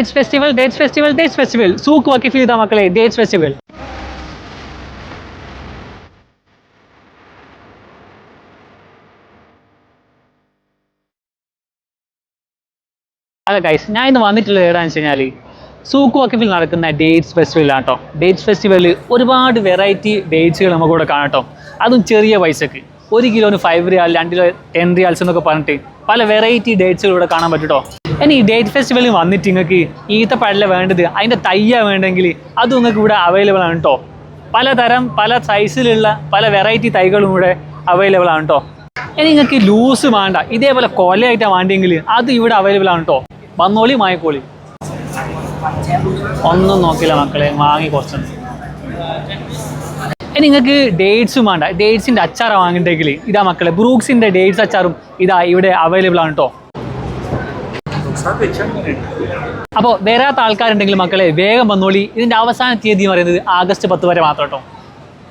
Dates festival dates festival dates festival സൂക്ക് വക്കിഫിൽ ഇതാ മക്കളെ ഡേറ്റ്സ് ഫെസ്റ്റിവൽ. അതെ ഗൈസ്, ഞാൻ ഇന്ന് വന്നിട്ടുള്ളത് എവിടെയാണെന്ന് വെച്ച് കഴിഞ്ഞാൽ സൂക്ക് വക്കിഫിൽ നടക്കുന്ന ഡേറ്റ്സ് ഫെസ്റ്റിവലാണ് കേട്ടോ. ഡേറ്റ്സ് ഫെസ്റ്റിവലിൽ ഒരുപാട് വെറൈറ്റി ഡേറ്റ്സുകൾ നമുക്കിവിടെ കാണാം കേട്ടോ. അതും ചെറിയ പൈസക്ക്. 1 കിലോന് 5 റിയാൽ, 2 കിലോ 10 റിയാൽസ് എന്നൊക്കെ പറഞ്ഞിട്ട് പല വെറൈറ്റി ഡേറ്റ്സുകൾ ഇവിടെ കാണാൻ പറ്റും കേട്ടോ. ഇനി ഈ ഡേറ്റ് ഫെസ്റ്റിവലിൽ വന്നിട്ട് നിങ്ങൾക്ക് ഈത്തപ്പഴല്ല വേണ്ടത്, അതിൻ്റെ തയ്യ വേണ്ടെങ്കിൽ അതും നിങ്ങൾക്ക് ഇവിടെ അവൈലബിൾ ആണ് കേട്ടോ. പലതരം പല സൈസിലുള്ള പല വെറൈറ്റി തൈകളും ഇവിടെ അവൈലബിൾ ആണ് കേട്ടോ. ഇനി നിങ്ങൾക്ക് ലൂസ് വേണ്ട, ഇതേപോലെ കൊലയായിട്ടാണ് വേണ്ടെങ്കിൽ അത് ഇവിടെ അവൈലബിൾ ആണ് കേട്ടോ. വന്നോളി വാങ്ങിക്കോളി. ഒന്നും നോക്കില്ല മക്കളെ, വാങ്ങി കുറച്ചുണ്ട്. ഇനി നിങ്ങൾക്ക് ഡേറ്റ്സും വേണ്ട, ഡേറ്റ്സിൻ്റെ അച്ചാർ വാങ്ങിണ്ടെങ്കിൽ ഇതാ മക്കളെ ബ്രൂക്സിൻ്റെ ഡേറ്റ്സ് അച്ചാറും ഇതാ ഇവിടെ അവൈലബിൾ ആണ് കേട്ടോ. അപ്പോൾ വരാത്ത ആൾക്കാരുണ്ടെങ്കിൽ മക്കളെ വേഗം വന്നോളി. ഇതിൻ്റെ അവസാന തീയതി എന്ന് പറയുന്നത് ആഗസ്റ്റ് 10 വരെ മാത്രം കേട്ടോ.